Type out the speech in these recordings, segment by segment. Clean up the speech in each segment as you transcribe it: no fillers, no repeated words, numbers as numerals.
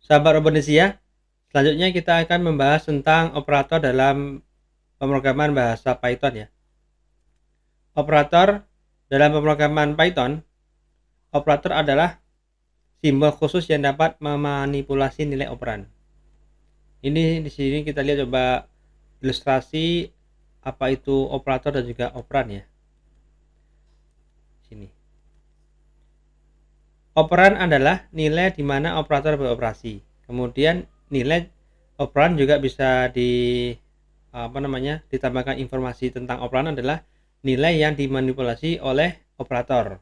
Sahabat Indonesia, selanjutnya kita akan membahas tentang operator dalam pemrograman bahasa Python ya. Operator dalam pemrograman Python, operator adalah simbol khusus yang dapat memanipulasi nilai operan. Ini di sini kita lihat coba ilustrasi apa itu operator dan juga operan ya. Sini. Operan adalah nilai di mana operator beroperasi. Kemudian nilai operan juga bisa ditambahkan informasi tentang operan adalah nilai yang dimanipulasi oleh operator.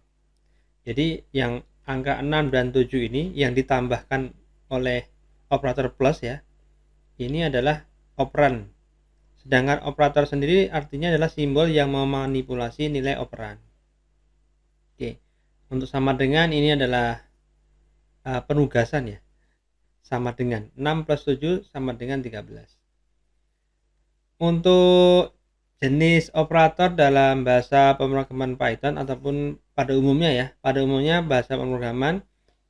Jadi yang angka 6 dan 7 ini yang ditambahkan oleh operator plus ya. Ini adalah operan. Sedangkan operator sendiri artinya adalah simbol yang memanipulasi nilai operan. Oke. Untuk sama dengan ini adalah penugasan ya. Sama dengan 6 plus 7 sama dengan 13. Untuk jenis operator dalam bahasa pemrograman Python ataupun pada umumnya bahasa pemrograman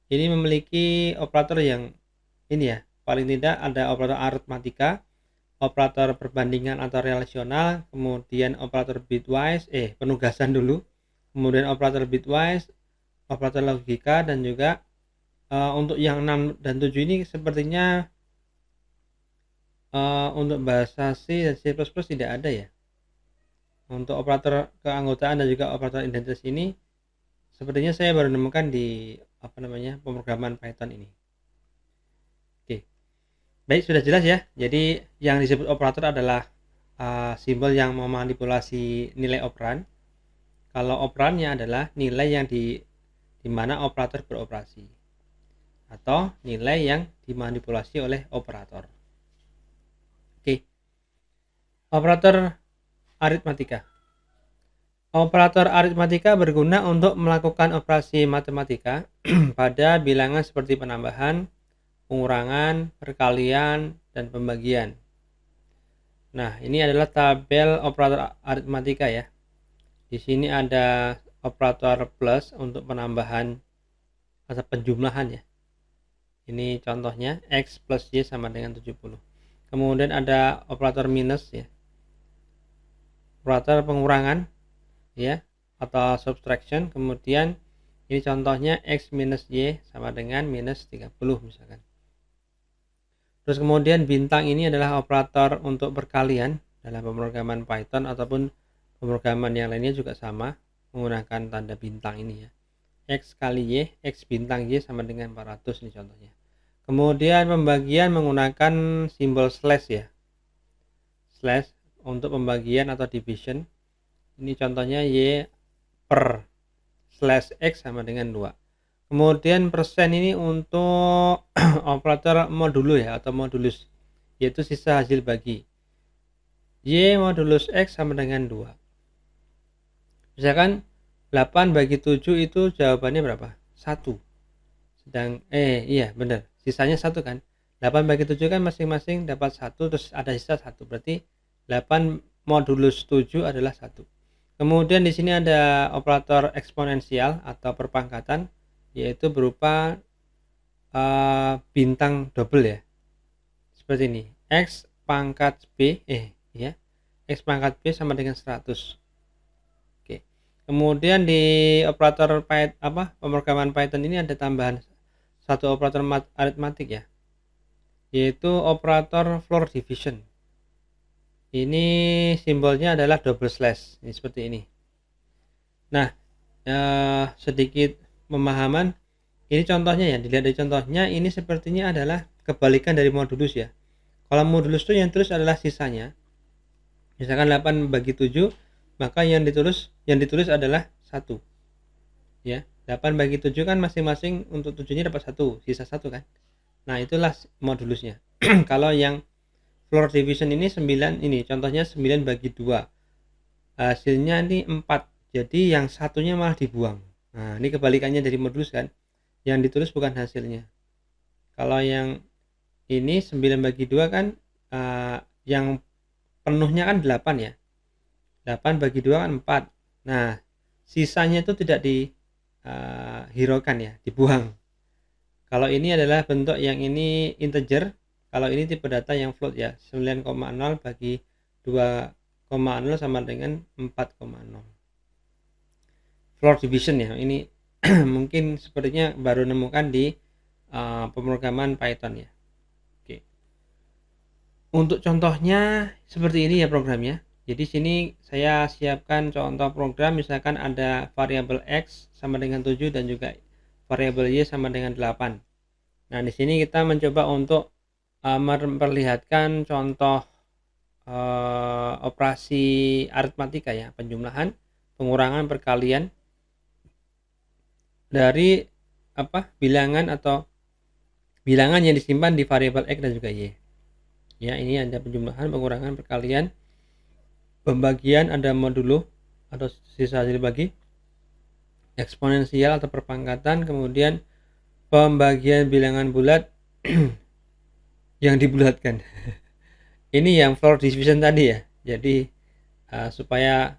ini memiliki operator yang ini ya, paling tidak ada operator aritmatika, operator perbandingan atau relasional, kemudian operator bitwise, penugasan dulu, kemudian operator bitwise, operator logika, dan juga untuk yang 6 dan 7 ini sepertinya untuk bahasa C dan C++ tidak ada ya. Untuk operator keanggotaan dan juga operator identitas ini sepertinya saya baru menemukan di pemrograman Python ini. Oke. Baik, sudah jelas ya. Jadi yang disebut operator adalah simbol yang memanipulasi nilai operan. Kalau operannya adalah nilai yang di mana operator beroperasi atau nilai yang dimanipulasi oleh operator. Oke. Operator aritmatika. Operator aritmatika berguna untuk melakukan operasi matematika pada bilangan seperti penambahan, pengurangan, perkalian, dan pembagian. Nah, ini adalah tabel operator aritmatika ya. Di sini ada operator plus untuk penambahan atau penjumlahan ya. Ini contohnya X plus Y sama dengan 70. Kemudian ada operator minus ya. Operator pengurangan ya atau subtraction. Kemudian ini contohnya X minus Y sama dengan minus 30 misalkan. Terus kemudian bintang ini adalah operator untuk perkalian dalam pemrograman Python ataupun pemrograman yang lainnya juga sama menggunakan tanda bintang ini ya. X kali Y, X bintang Y sama dengan 400 ini contohnya. Kemudian pembagian menggunakan simbol slash ya. Slash untuk pembagian atau division. Ini contohnya Y per slash X sama dengan 2. Kemudian persen ini untuk operator modulo ya atau modulus, yaitu sisa hasil bagi. Y modulus X sama dengan 2. Misalkan 8 bagi 7 itu jawabannya berapa? 1. Iya benar, sisanya 1 kan. 8 bagi 7 kan masing-masing dapat 1, terus ada sisa 1. Berarti 8 modulus 7 adalah 1. Kemudian di sini ada operator eksponensial atau perpangkatan, yaitu berupa bintang double ya. Seperti ini. X pangkat B X pangkat B sama dengan 100. Oke. Kemudian di operator pemrograman Python ini ada tambahan satu operator aritmatik ya. Yaitu operator floor division. Ini simbolnya adalah double slash. Ini seperti ini. Nah, sedikit pemahaman. Ini contohnya ya, dilihat dari contohnya ini sepertinya adalah kebalikan dari modulus ya. Kalau modulus itu yang terus adalah sisanya. Misalkan 8 bagi 7, maka yang ditulis adalah 1. Ya, 8 bagi 7 kan masing-masing untuk 7-nya dapat 1, sisa 1 kan. Nah, itulah modulusnya. Kalau yang floor division ini 9, ini contohnya 9 bagi 2. Hasilnya ini 4. Jadi yang satunya malah dibuang. Nah, ini kebalikannya dari modulus kan. Yang ditulis bukan hasilnya. Kalau yang ini 9 bagi 2 kan yang penuhnya kan 8 ya. 8 bagi 2 kan 4. Nah, sisanya itu tidak dihiraukan ya, dibuang. Kalau ini adalah bentuk yang ini integer, kalau ini tipe data yang float ya. 9,0 bagi 2,0 sama dengan 4,0. Floor division ya. Ini mungkin sepertinya baru nemukan di pemrograman Python ya. Oke. Untuk contohnya seperti ini ya programnya. Jadi sini saya siapkan contoh program, misalkan ada variabel x sama dengan 7 dan juga variabel y sama dengan 8. Nah, di sini kita mencoba untuk memperlihatkan contoh operasi aritmatika ya, penjumlahan, pengurangan, perkalian dari bilangan atau bilangan yang disimpan di variabel x dan juga y. Ya, ini ada penjumlahan, pengurangan, perkalian, pembagian, ada modulo atau sisa hasil bagi, eksponensial atau perpangkatan, kemudian pembagian bilangan bulat yang dibulatkan. Ini yang floor division tadi ya. Jadi supaya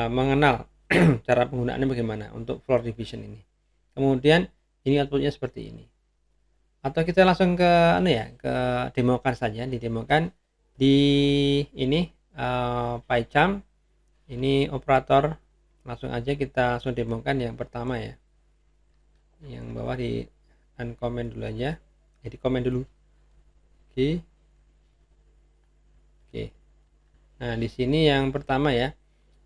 mengenal cara penggunaannya bagaimana untuk floor division ini. Kemudian ini outputnya seperti ini. Atau kita langsung ke ke demokan saja, didemokan di ini PyCharm. Ini operator, langsung aja kita langsung demokan yang pertama ya. Yang bawah di uncomment dulu aja. Jadi komen dulu. Oke. Nah, di sini yang pertama ya,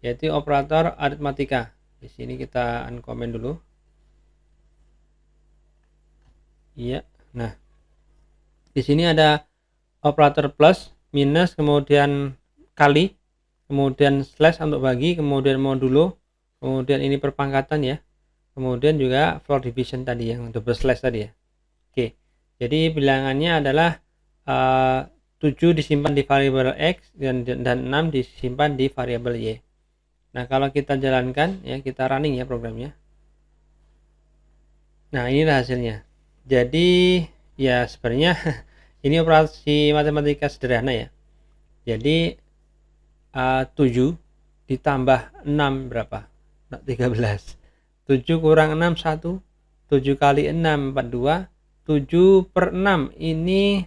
yaitu operator aritmatika. Di sini kita uncomment dulu. Iya. Nah, di sini ada operator plus, minus, kemudian kali, kemudian slash untuk bagi, kemudian modulo, kemudian ini perpangkatan ya, kemudian juga floor division tadi yang double slash tadi ya. Oke, jadi bilangannya adalah 7 disimpan di variabel x dan 6 disimpan di variabel y. Nah, kalau kita jalankan ya, kita running ya programnya. Nah, inilah hasilnya. Jadi ya sebenarnya ini operasi matematika sederhana ya. Jadi 7 ditambah 6 berapa? 13. 7 kurang 6 1. 7 kali 6 42. 7 per 6 ini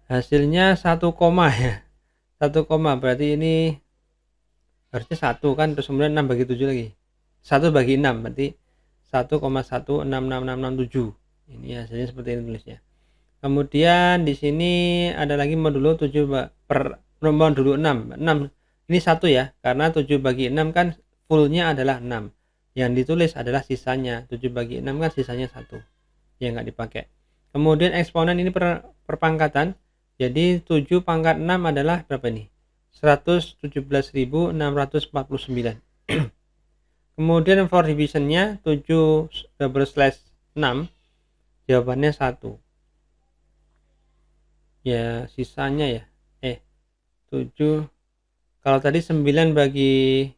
hasilnya 1 koma ya. 1 koma berarti ini harusnya 1 kan, terus kemudian 6 bagi 7 lagi. 1 bagi 6 berarti 1,16667. Ini hasilnya seperti ini tulisnya. Kemudian di sini ada lagi modulo 7 per modulo 6. 6 ini 1 ya, karena 7 bagi 6 kan fullnya adalah 6. Yang ditulis adalah sisanya. 7 bagi 6 kan sisanya 1. Yang nggak dipakai. Kemudian eksponen ini perpangkatan. Jadi 7 pangkat 6 adalah berapa ini? 117.649. Kemudian for divisionnya 7 double slash 6, jawabannya 1 ya, sisanya ya 7, kalau tadi 9 bagi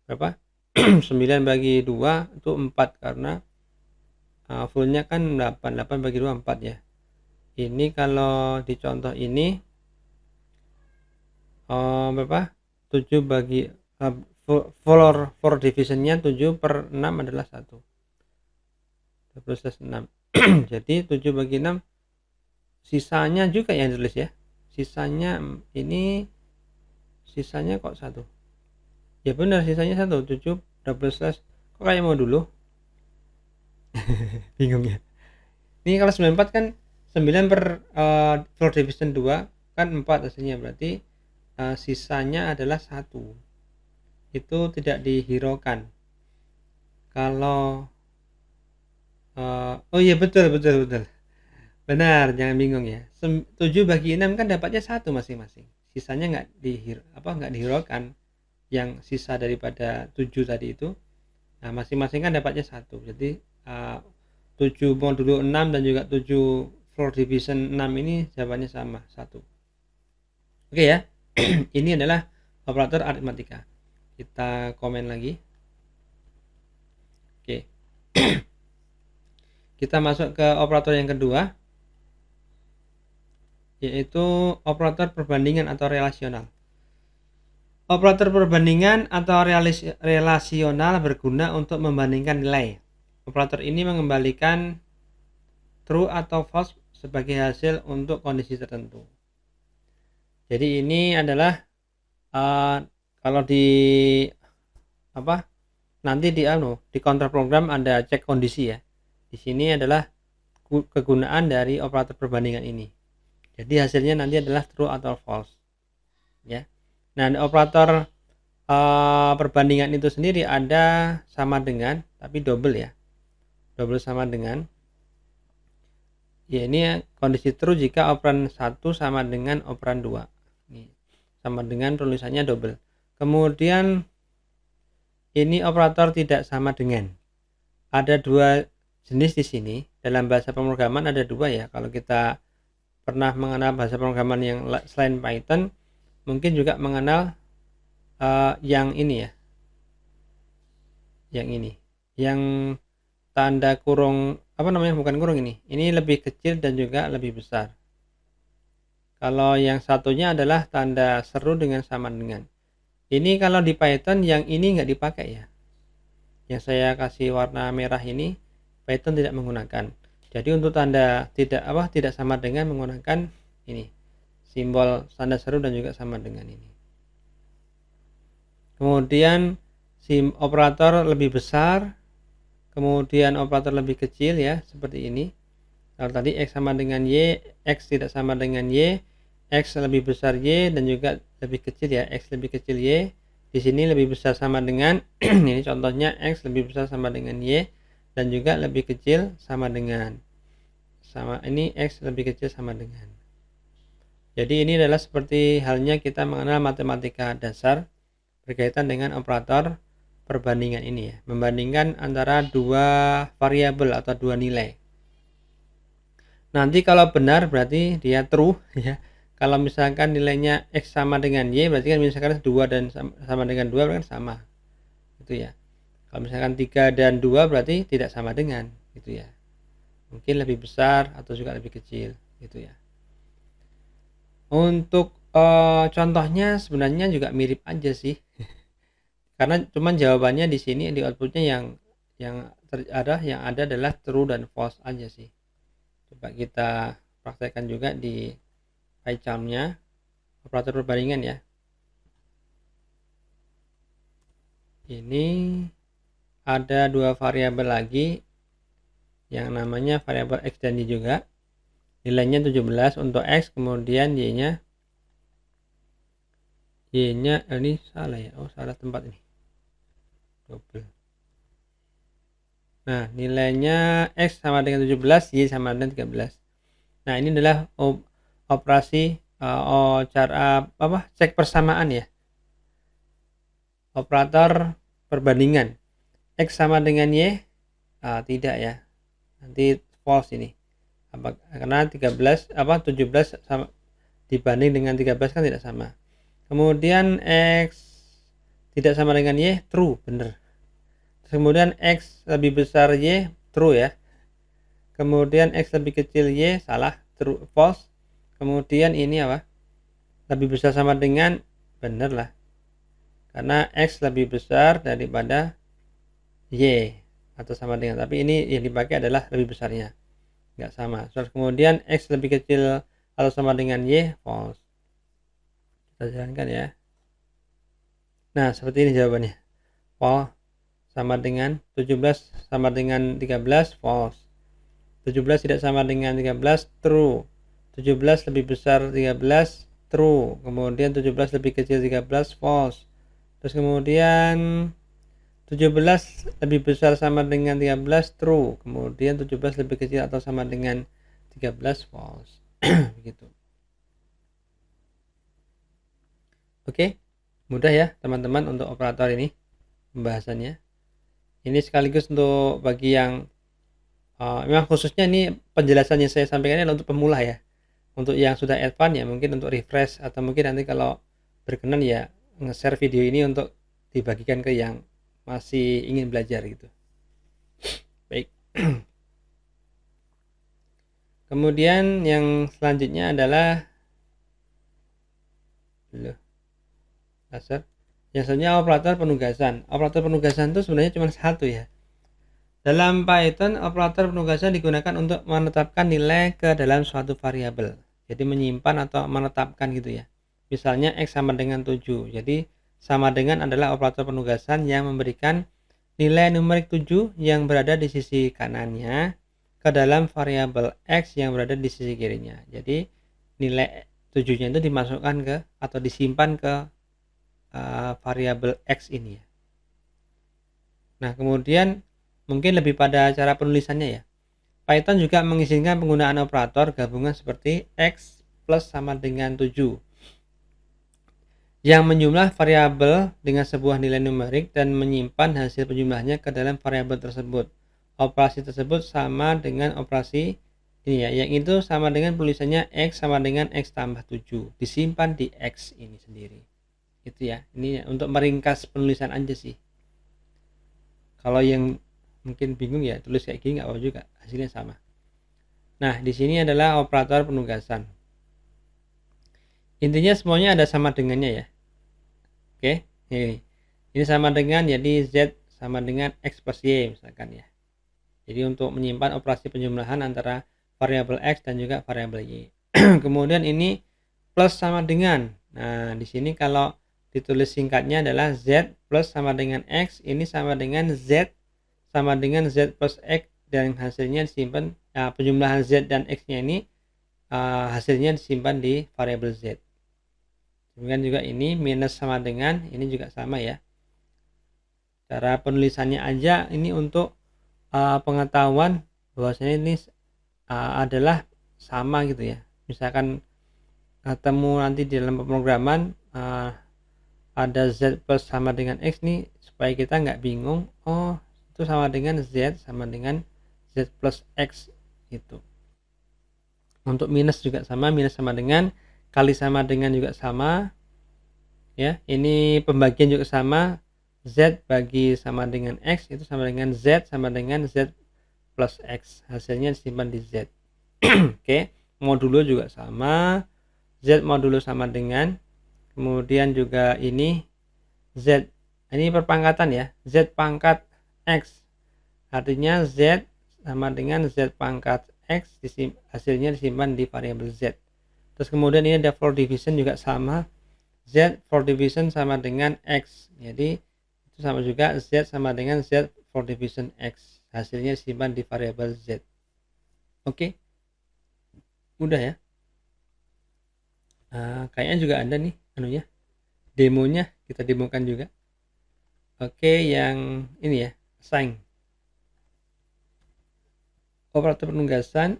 berapa? 9 bagi 2 itu 4 karena fullnya kan 8 bagi 2 4 ya. Ini kalau di contoh ini berapa? 7 bagi for divisionnya 7 per 6 adalah 1 plus 6. Jadi 7 bagi 6 sisanya juga yang ditulis ya, sisanya ini, sisanya kok 1 ya, benar sisanya 1. 7 double slash kok kayak mau dulu bingung ya. Ini kalau 94 kan 9 per for division 2 kan 4 hasilnya, berarti sisanya adalah 1. Itu tidak dihiraukan. Kalau oh iya betul benar, jangan bingung ya. 7 bagi 6 kan dapatnya 1 masing-masing, sisanya nggak dihiraukan. Yang sisa daripada 7 tadi itu, nah masing-masing kan dapatnya 1. Jadi 7 modulo 6 dan juga 7 floor division 6 ini jawabannya sama, 1. Oke ya. Ini adalah operator aritmatika. Kita komen lagi. Oke. Kita masuk ke operator yang kedua, yaitu operator perbandingan atau relasional. Operator perbandingan atau relasional berguna untuk membandingkan nilai. Operator ini mengembalikan true atau false sebagai hasil untuk kondisi tertentu. Jadi ini adalah kalau di nanti di counter program ada cek kondisi ya. Di sini adalah kegunaan dari operator perbandingan ini. Jadi hasilnya nanti adalah true atau false ya. Nah, operator perbandingan itu sendiri ada sama dengan, tapi double ya. Double sama dengan ya, ini kondisi true jika operan 1 sama dengan operan 2. Ini sama dengan tulisannya double. Kemudian ini operator tidak sama dengan. Ada dua jenis di sini. Dalam bahasa pemrograman ada dua ya. Kalau kita pernah mengenal bahasa pemrograman yang selain Python, mungkin juga mengenal yang ini ya. Yang ini. Yang tanda kurung, bukan kurung ini. Ini lebih kecil dan juga lebih besar. Kalau yang satunya adalah tanda seru dengan sama dengan. Ini kalau di Python yang ini nggak dipakai ya. Yang saya kasih warna merah ini Python tidak menggunakan. Jadi untuk tanda tidak sama dengan menggunakan ini simbol tanda seru dan juga sama dengan ini. Kemudian operator lebih besar, kemudian operator lebih kecil ya, seperti ini. Kalau tadi X sama dengan Y, X tidak sama dengan Y, X lebih besar Y dan juga lebih kecil ya, X lebih kecil Y. Di sini lebih besar sama dengan ini contohnya X lebih besar sama dengan Y dan juga lebih kecil sama dengan ini X lebih kecil sama dengan. Jadi ini adalah seperti halnya kita mengenal matematika dasar berkaitan dengan operator perbandingan ini ya, membandingkan antara dua variabel atau dua nilai. Nanti kalau benar berarti dia true ya. Kalau misalkan nilainya X sama dengan Y, berarti kan misalkan 2 dan sama dengan 2 berarti kan sama. Gitu ya. Kalau misalkan 3 dan 2 berarti tidak sama dengan, gitu ya. Mungkin lebih besar atau juga lebih kecil, gitu ya. Untuk contohnya sebenarnya juga mirip aja sih. Karena cuman jawabannya di sini di outputnya yang ada adalah true dan false aja sih. Coba kita praktekkan juga di PyCharm-nya operator perbandingan ya. Ini ada dua variabel lagi yang namanya variabel X dan Y juga. Nilainya 17 untuk X, kemudian Y-nya ini salah ya. Oh, salah tempat ini. Double. Nah, nilainya X sama dengan 17, Y sama dengan 13. Nah, ini adalah operasi cara cek persamaan ya. Operator perbandingan X sama dengan Y tidak ya, nanti false ini karena 17 sama dibanding dengan 13 kan tidak sama. Kemudian X tidak sama dengan Y true, bener. Kemudian X lebih besar Y true ya. Kemudian X lebih kecil Y salah, true, false. Kemudian ini lebih besar sama dengan, bener lah, karena X lebih besar daripada Y atau sama dengan, tapi ini yang dipakai adalah lebih besarnya, nggak sama. Terus kemudian X lebih kecil atau sama dengan Y, false. Kita jalankan ya. Nah, seperti ini jawabannya. False sama dengan 17 sama dengan 13, false. 17 tidak sama dengan 13, true. 17 lebih besar 13, true. Kemudian 17 lebih kecil 13, false. Terus kemudian 17 lebih besar sama dengan 13, true. Kemudian 17 lebih kecil atau sama dengan 13, false. Begitu. Oke, mudah ya teman-teman untuk operator ini pembahasannya. Ini sekaligus untuk bagi yang memang khususnya ini penjelasannya saya sampaikan adalah untuk pemula ya. Untuk yang sudah advance ya mungkin untuk refresh, atau mungkin nanti kalau berkenan ya nge-share video ini untuk dibagikan ke yang masih ingin belajar gitu. Baik. Kemudian yang selanjutnya adalah laser. Yang selanjutnya operator penugasan. Operator penugasan itu sebenarnya cuma satu ya. Dalam Python, operator penugasan digunakan untuk menetapkan nilai ke dalam suatu variabel. Jadi menyimpan atau menetapkan gitu ya. Misalnya X sama dengan 7. Jadi sama dengan adalah operator penugasan yang memberikan nilai numerik 7 yang berada di sisi kanannya ke dalam variabel X yang berada di sisi kirinya. Jadi nilai 7-nya itu dimasukkan ke atau disimpan ke variabel X ini ya. Nah, kemudian mungkin lebih pada cara penulisannya ya. Python juga mengizinkan penggunaan operator gabungan seperti X plus sama dengan 7 yang menjumlah variabel dengan sebuah nilai numerik dan menyimpan hasil penjumlahannya ke dalam variabel tersebut. Operasi tersebut sama dengan operasi ini ya, yang itu sama dengan tulisannya X sama dengan X tambah 7 disimpan di X ini sendiri. Itu ya, ini untuk meringkas penulisan aja sih. Kalau yang mungkin bingung ya tulis kayak gini nggak apa juga, hasilnya sama. Nah, di sini adalah operator penugasan. Intinya semuanya ada sama dengannya ya. Oke, ini sama dengan, jadi Z sama dengan X plus Y misalkan ya. Jadi untuk menyimpan operasi penjumlahan antara variabel X dan juga variabel Y. Kemudian ini plus sama dengan. Nah, di sini kalau ditulis singkatnya adalah Z plus sama dengan X, ini sama dengan Z sama dengan Z plus X, dan hasilnya disimpan, penjumlahan Z dan X-nya ini hasilnya disimpan di variabel Z. Kemudian juga ini minus sama dengan, ini juga sama ya. Cara penulisannya aja ini untuk pengetahuan bahwasanya ini adalah sama gitu ya. Misalkan ketemu nanti di dalam pemrograman ada Z plus sama dengan X nih, supaya kita nggak bingung, oh itu sama dengan Z sama dengan Z plus X gitu. Untuk minus juga sama, minus sama dengan, kali sama dengan juga sama ya. Ini pembagian juga sama, Z bagi sama dengan X itu sama dengan Z sama dengan Z plus X, hasilnya disimpan di Z. Oke, modulo juga sama, Z modulo sama dengan, kemudian juga ini Z, ini perpangkatan ya, Z pangkat X, artinya Z sama dengan Z pangkat X, hasilnya disimpan di variabel Z. Terus kemudian ini ada for division juga sama, Z for division sama dengan X, jadi itu sama juga, Z sama dengan Z for division X, hasilnya disimpan di variabel Z. Oke, mudah ya. Kayaknya juga ada nih anunya, demonya kita demokan juga. Oke, yang ini ya, assign operator penugasan.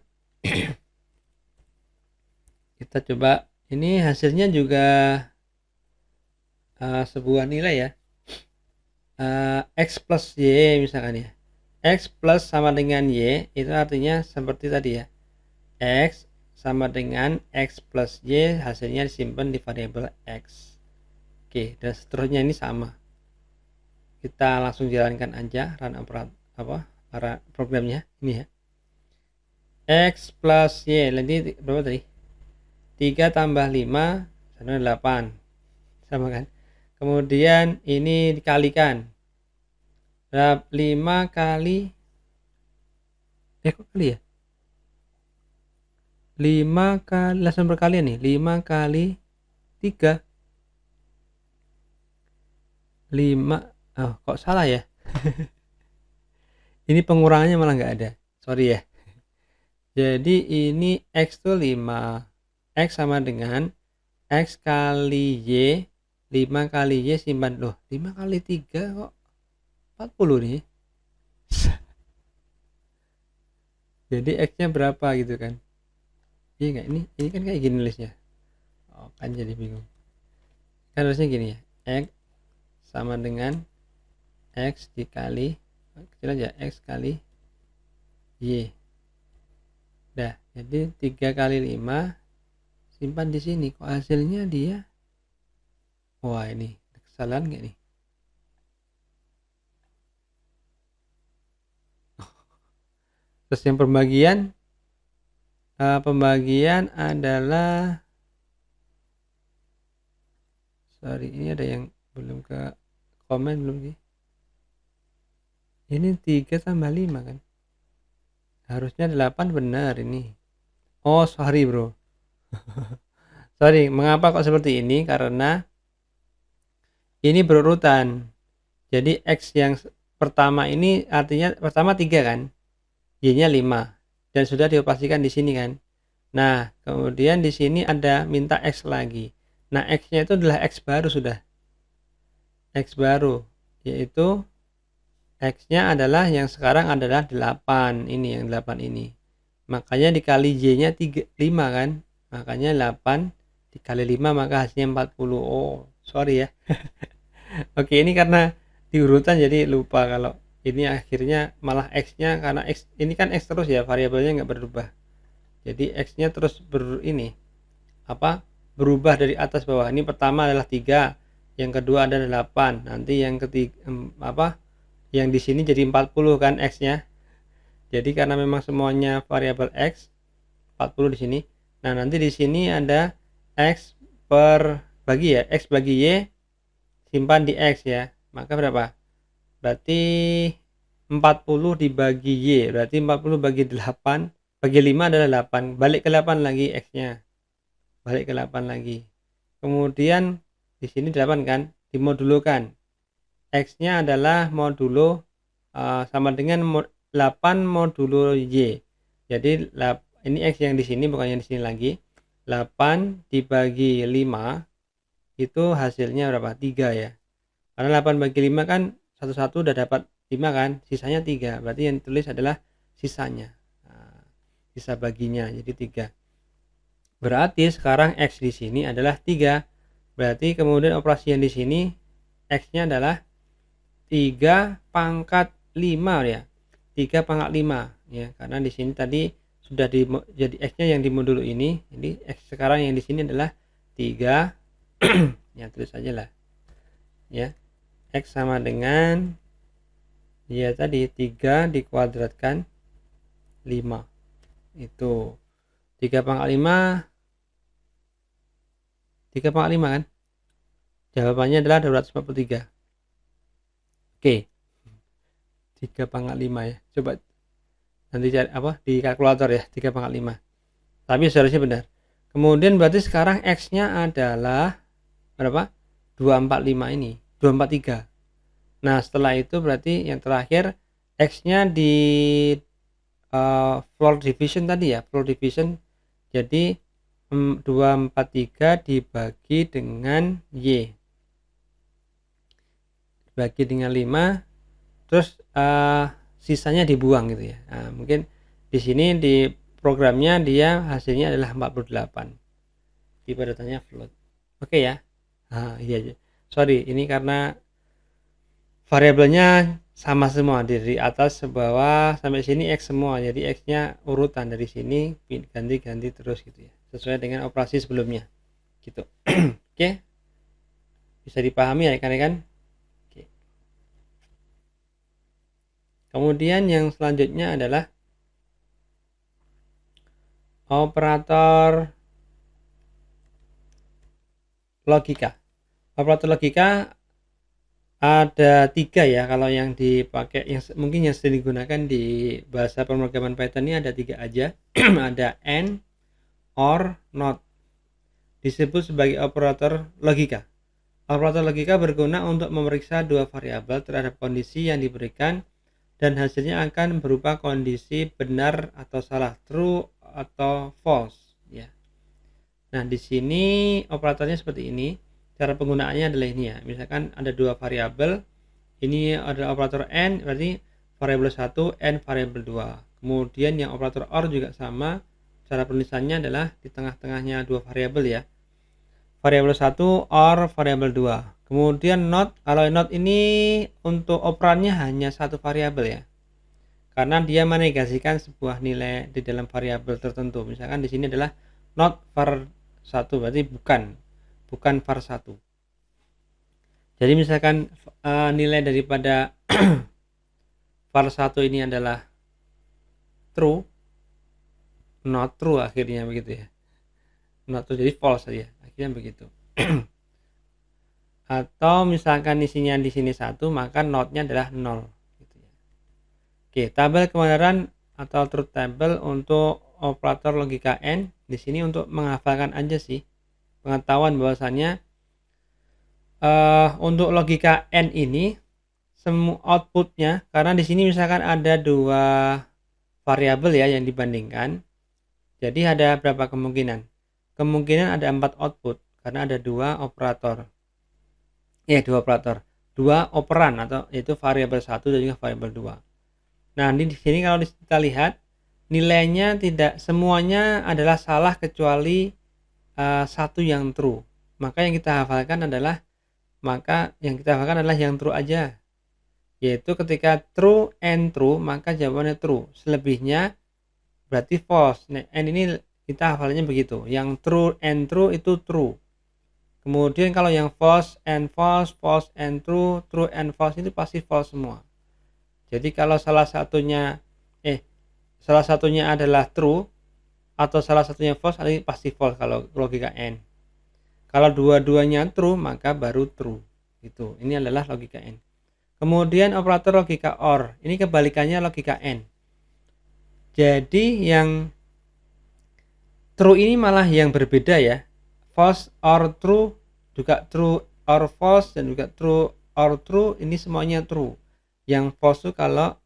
Kita coba, ini hasilnya juga sebuah nilai ya, X plus Y misalkan ya. X plus sama dengan Y itu artinya seperti tadi ya, X sama dengan X plus Y, hasilnya disimpan di variabel X. Oke, dan seterusnya ini sama. Kita langsung jalankan aja run programnya ini ya. X plus Y, nanti berapa tadi? 3 tambah 5 sama 8, sama kan. Kemudian ini dikalikan, 5 kali kok kali ya, 5 kali, langsung berkalian nih, 5 kali 3, 5, oh kok salah ya. Ini pengurangannya malah nggak ada, sorry ya. Jadi ini X tuh 5, X sama dengan X kali Y, 5 kali Y simpan, loh 5 kali 3 kok 40 nih. Jadi X nya berapa gitu kan, iya nggak, ini kan kayak gini nulisnya, oh kan jadi bingung kan, harusnya gini ya, X sama dengan X dikali, kecil aja, X kali Y. Dah, jadi 3 kali 5 simpan di sini, kok hasilnya dia, wah ini kesalahan nggak nih. Terus yang pembagian adalah, sorry ini ada yang belum ke komen belum sih, Ini 3 tambah 5 kan? Harusnya 8 benar ini. Oh, sorry bro. Sorry, mengapa kok seperti ini? Karena ini berurutan. Jadi X yang pertama ini artinya pertama 3 kan? Y-nya 5. Dan sudah dioperasikan di sini kan? Nah, kemudian di sini ada minta X lagi. Nah, X-nya itu adalah X baru sudah. X baru, yaitu X-nya adalah yang sekarang adalah 8. Ini yang 8 ini. Makanya dikali Y-nya 5 kan? Makanya 8 dikali 5 maka hasilnya 40. Oh, sorry ya. Oke, ini karena diurutan jadi lupa kalau ini akhirnya malah X-nya, karena X ini kan X terus ya, variabelnya nggak berubah. Jadi X-nya terus berubah dari atas bawah. Ini pertama adalah 3, yang kedua adalah 8. Nanti yang ketiga yang di sini jadi 40 kan X-nya. Jadi karena memang semuanya variabel X, 40 di sini. Nah, nanti di sini ada X per bagi ya, X bagi Y simpan di X ya. Maka berapa? Berarti 40 dibagi Y, berarti 40 bagi 8 bagi 5 adalah 8. Balik ke 8 lagi X-nya. Balik ke 8 lagi. Kemudian di sini 8 kan, dimodulukan. X-nya adalah modulo sama dengan 8 modulo Y. Jadi ini X yang di sini bukan yang di sini lagi. 8 dibagi 5 itu hasilnya berapa? 3 ya. Karena 8 bagi 5 kan satu-satu udah dapat 5 kan, sisanya 3. Berarti yang ditulis adalah sisanya. Nah, sisa baginya jadi 3. Berarti sekarang X di sini adalah 3. Berarti kemudian operasi yang di sini X-nya adalah 3 pangkat 5 ya. 3 pangkat 5 ya, karena di sini tadi sudah jadi X-nya yang di modulo ini. Jadi X sekarang yang di sini adalah 3 ya, tulis aja lah. Ya. X sama dengan ya tadi 3 dikuadratkan 5. Itu 3 pangkat 5 kan? Jawabannya adalah 243. Oke. 3 pangkat 5 ya. Coba nanti cari di kalkulator ya, 3 pangkat 5. Tapi seharusnya benar. Kemudian berarti sekarang X-nya adalah berapa? 245 ini. 243. Nah, setelah itu berarti yang terakhir X-nya di floor division tadi ya, floor division. Jadi 243 dibagi dengan Y. Dibagi dengan 5, terus sisanya dibuang gitu ya. Nah, mungkin di sini di programnya dia hasilnya adalah 48. Di padatannya float. Oke ya. Nah, iya. Sorry, ini karena variabelnya sama semua, dari atas ke bawah sampai sini X semua. Jadi X-nya urutan dari sini ganti-ganti terus gitu ya. Sesuai dengan operasi sebelumnya. Gitu. Oke. Bisa dipahami ya rekan-rekan? Oke. Kemudian yang selanjutnya adalah operator logika. Operator logika ada 3 ya, kalau yang dipakai yang mungkin yang sering digunakan di bahasa pemrograman Python ini ada 3 aja. Ada AND, OR, NOT. Disebut sebagai operator logika. Operator logika berguna untuk memeriksa dua variabel terhadap kondisi yang diberikan dan hasilnya akan berupa kondisi benar atau salah, true atau false ya. Nah, di sini operatornya seperti ini. Cara penggunaannya adalah ini ya. Misalkan ada dua variabel. Ini adalah operator AND, berarti variabel 1 and variabel 2. Kemudian yang operator OR juga sama. Cara penulisannya adalah di tengah-tengahnya dua variabel ya. Variabel 1 OR variabel 2. Kemudian NOT, kalau NOT ini untuk operannya hanya satu variabel ya. Karena dia menegasikan sebuah nilai di dalam variabel tertentu. Misalkan di sini adalah NOT var 1, berarti bukan var 1. Jadi misalkan nilai daripada var 1 ini adalah true, not true akhirnya begitu ya. Not true, jadi false saja. Akhirnya begitu. Atau misalkan isinya di sini 1, maka notnya adalah 0 gitu ya. Oke, tabel kebenaran atau truth table untuk operator logika AND di sini untuk menghafalkan aja sih, pengetahuan bahwasannya untuk logika AND ini semua outputnya, karena di sini misalkan ada dua variabel ya yang dibandingkan, jadi ada berapa kemungkinan? Kemungkinan ada 4 output karena ada dua operator, dua operan atau yaitu variabel 1 dan juga variabel 2. Nah, di sini kalau kita lihat nilainya tidak semuanya adalah salah kecuali satu yang true. Maka yang kita hafalkan adalah yang true aja. Yaitu ketika true and true maka jawabannya true. Selebihnya berarti false. Nah, and ini kita hafalnya begitu. Yang true and true itu true. Kemudian kalau yang false and false, false and true, true and false itu pasti false semua. Jadi kalau salah satunya adalah true atau salah satunya false, pasti false kalau logika AND. Kalau dua-duanya true maka baru true. Gitu. Ini adalah logika AND. Kemudian operator logika OR. Ini kebalikannya logika AND. Jadi yang true ini malah yang berbeda ya. False or true, juga true or false, dan juga true or true, ini semuanya true. Yang false itu kalau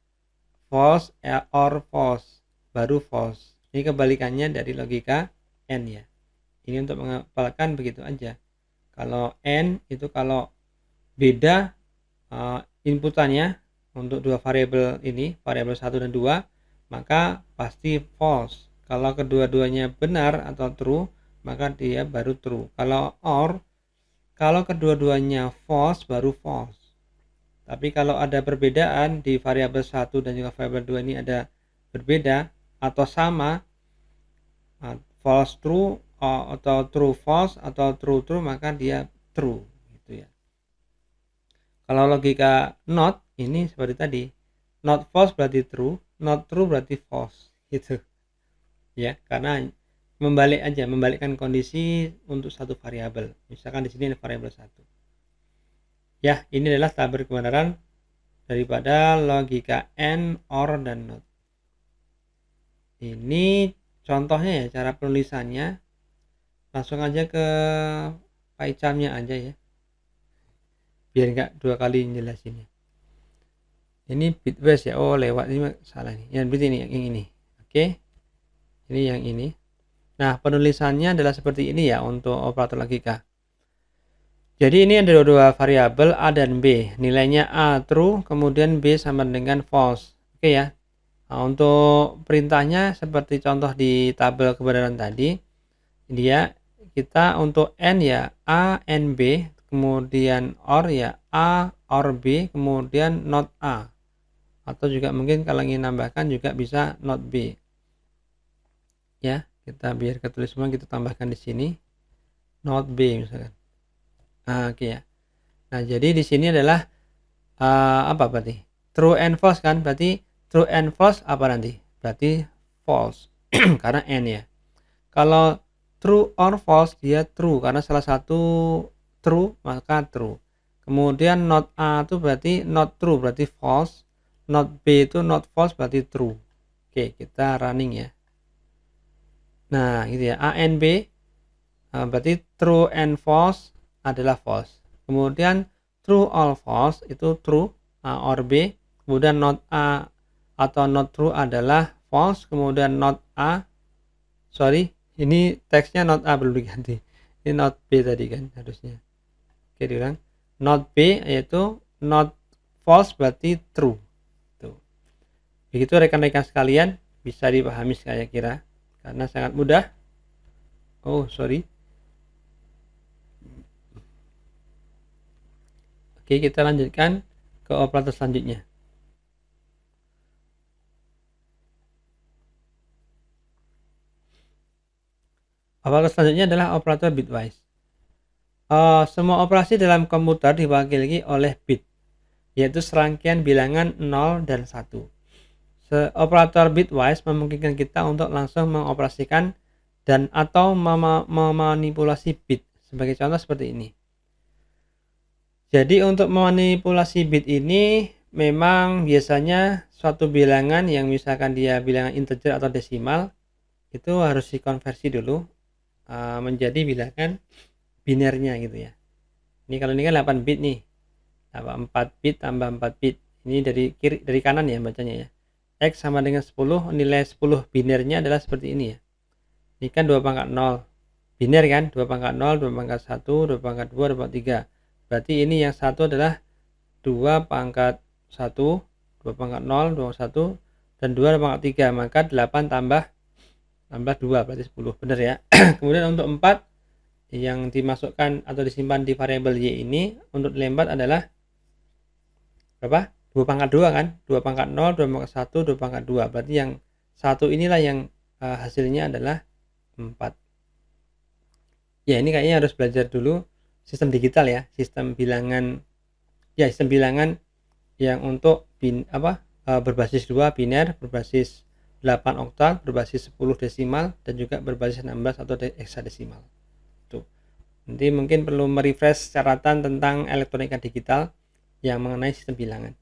false or false, baru false. Ini kebalikannya dari logika AND ya. Ini untuk menghafalkan begitu aja. Kalau AND itu kalau beda inputannya untuk dua variabel ini, variabel 1 dan 2, maka pasti false. Kalau kedua-duanya benar atau true, maka dia baru true. Kalau OR, kalau kedua-duanya false, baru false. Tapi kalau ada perbedaan di variabel 1 dan juga variabel 2 ini ada berbeda atau sama, false true atau true false atau true true, maka dia true gitu ya. Kalau logika not ini seperti tadi, not false berarti true, not true berarti false gitu ya, karena membalikkan kondisi untuk satu variabel. Misalkan di sini ada variabel 1. Ya, ini adalah tabel kebenaran daripada logika AND, OR, dan NOT. Ini contohnya ya, cara penulisannya. Langsung aja ke PyCharm-nya aja ya, biar nggak dua kali jelasinnya. Ini bitwise ya, oh lewat ini salah nih. Yang berarti ini yang ini. Oke, ini yang ini. Nah, penulisannya adalah seperti ini ya untuk operator logika. Jadi ini ada dua variabel A dan B. Nilainya A true, kemudian B sama dengan false. Oke ya. Nah, untuk perintahnya seperti contoh di tabel kebenaran tadi. Dia kita untuk N ya A N B, kemudian OR ya A OR B, kemudian not A. Atau juga mungkin kalau ingin nambahkan juga bisa not B. Ya, kita biar ketulis semua kita tambahkan di sini not B misalkan. Oke ya. Nah, jadi di sini adalah apa berarti? True and false kan? Berarti true and false apa nanti? Berarti false karena N ya. Kalau true or false dia true karena salah satu true maka true. Kemudian not A itu berarti not true berarti false. Not B itu not false berarti true. Oke, kita running ya. Nah, gitu ya. A and B berarti true and false adalah false. Kemudian true or false itu true A or B. Kemudian not A atau not true adalah false. Kemudian not A, sorry, ini teksnya not A belum diganti. Ini not B tadi kan harusnya. Oke, diulang. Not B yaitu not false berarti true. Tuh. Begitu rekan-rekan sekalian, bisa dipahami saya kira karena sangat mudah. Oh, sorry. Oke, kita lanjutkan ke operator selanjutnya. Operator selanjutnya adalah operator bitwise. Semua operasi dalam komputer diwakili oleh bit, yaitu serangkaian bilangan 0 dan 1. Operator bitwise memungkinkan kita untuk langsung mengoperasikan dan atau memanipulasi bit. Sebagai contoh seperti ini. Jadi untuk memanipulasi bit ini, memang biasanya suatu bilangan yang misalkan dia bilangan integer atau desimal itu harus dikonversi dulu menjadi bilangan binernya gitu ya. Ini kalau ini kan 8 bit nih, 4 bit tambah 4 bit, ini dari kanan ya bacanya ya. X sama dengan 10, nilai 10 binernya adalah seperti ini ya. Ini kan 2 pangkat 0 biner kan, 2 pangkat 0, 2 pangkat 1, 2 pangkat 2, 2 pangkat 3. Berarti ini yang satu adalah 2 pangkat 1, 2 pangkat 0, 2 pangkat 1, dan 2 pangkat 3. Maka 8 tambah 2 berarti 10, benar ya. Kemudian untuk 4 yang dimasukkan atau disimpan di variabel y ini untuk dilempar adalah berapa? 2 pangkat 2 kan, 2 pangkat 0, 2 pangkat 1, 2 pangkat 2. Berarti yang satu inilah yang hasilnya adalah 4. Ya, ini kayaknya harus belajar dulu sistem digital ya, sistem bilangan yang untuk berbasis 2 biner, berbasis 8 oktal, berbasis 10 desimal, dan juga berbasis 16 atau heksadesimal. Tuh. Nanti mungkin perlu merefresh catatan tentang elektronika digital yang mengenai sistem bilangan.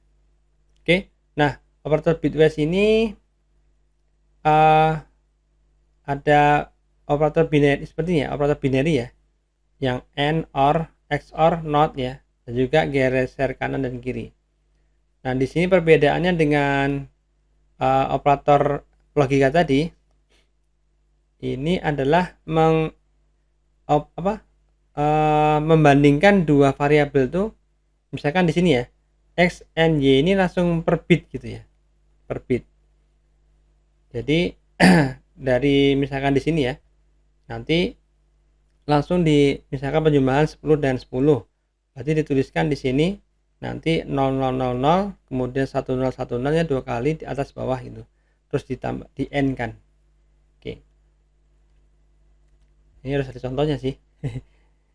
Oke, nah operator bitwise ini ada operator binary sepertinya, operator binary ya, yang AND, OR, XOR, NOT ya, dan juga geser kanan dan kiri. Nah, di sini perbedaannya dengan operator logika tadi, ini adalah membandingkan dua variabel tuh, misalkan di sini ya, X and Y ini langsung per bit gitu ya, per bit. Jadi dari misalkan di sini ya, nanti langsung misalkan penjumlahan 10 dan 10, berarti dituliskan di sini nanti 0000 kemudian 1010 ya 2 kali di atas bawah gitu, terus ditambah di N kan. Oke, ini harus ada contohnya sih.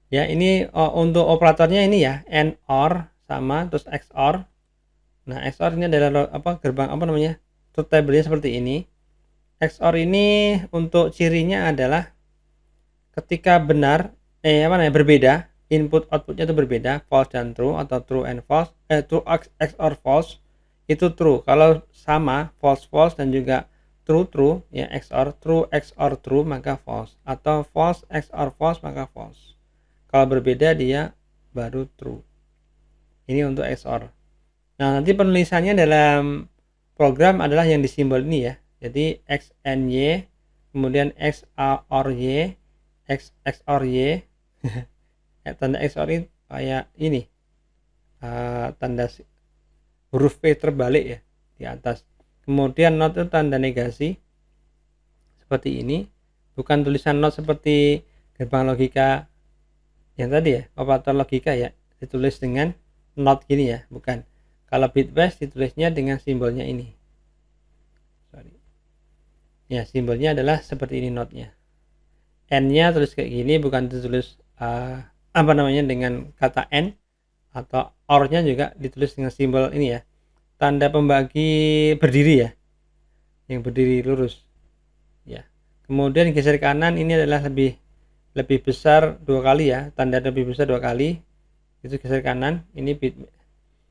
Ya, ini untuk operatornya ini ya, AND, OR sama terus XOR. Nah, XOR ini adalah gerbang truth table-nya seperti ini. XOR ini untuk cirinya adalah ketika berbeda, input outputnya itu berbeda, false dan true, atau true and false, true XOR false itu true. Kalau sama, false false dan juga true true ya, XOR true maka false, atau false XOR false maka false. Kalau berbeda dia baru true. Ini untuk XOR. Nah, nanti penulisannya dalam program adalah yang di simbol ini ya. Jadi X and Y, kemudian X OR Y, X XOR Y. Tanda XOR ini kayak ini. Tanda huruf P terbalik ya di atas. Kemudian not itu tanda negasi. Seperti ini. Bukan tulisan not seperti gerbang logika yang tadi ya, operator logika ya, ditulis dengan not gini ya, bukan. Kalau bitwise ditulisnya dengan simbolnya ini. Ya, simbolnya adalah seperti ini notnya. N-nya tulis kayak gini, bukan ditulis dengan kata N, atau OR-nya juga ditulis dengan simbol ini ya. Tanda pembagi berdiri ya. Yang berdiri lurus. Ya. Kemudian geser kanan ini adalah lebih besar 2 kali ya, tanda lebih besar 2 kali itu geser kanan, ini bit.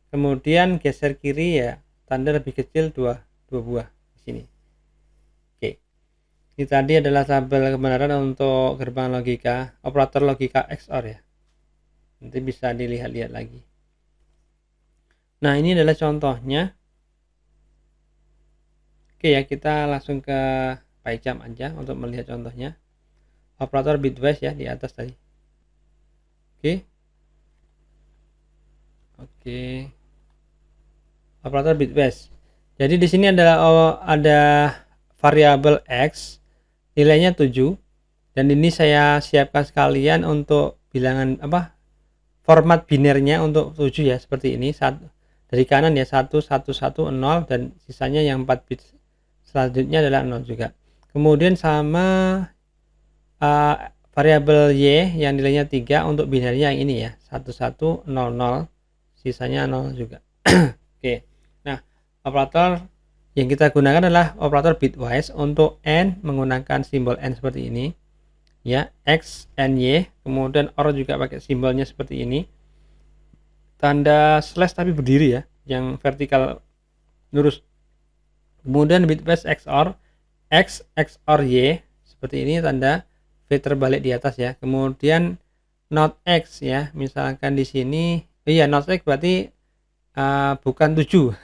Kemudian geser kiri ya, tanda lebih kecil 2 buah di sini. Oke, ini tadi adalah tabel kebenaran untuk gerbang logika, operator logika XOR ya, nanti bisa dilihat-lihat lagi. Nah, ini adalah contohnya. Oke ya, kita langsung ke PyCharm aja untuk melihat contohnya. Operator bitwise ya di atas tadi. Oke. Operator bitwise. Jadi di sini ada variabel X, nilainya 7, dan ini saya siapkan sekalian untuk bilangan format binernya untuk 7 ya, seperti ini. Dari kanan ya 1 1 1 0, dan sisanya yang 4 bit selanjutnya adalah 0 juga. Kemudian sama variabel Y yang nilainya 3 untuk binernya yang ini ya, 1100, sisanya 0 juga. Oke. Nah, operator yang kita gunakan adalah operator bitwise. Untuk N menggunakan simbol N seperti ini ya, X and Y, kemudian OR juga pakai simbolnya seperti ini, tanda slash tapi berdiri ya, yang vertikal lurus. Kemudian bitwise XOR X XOR Y seperti ini, tanda V terbalik di atas ya. Kemudian not X ya, misalkan di sini not X berarti bukan 7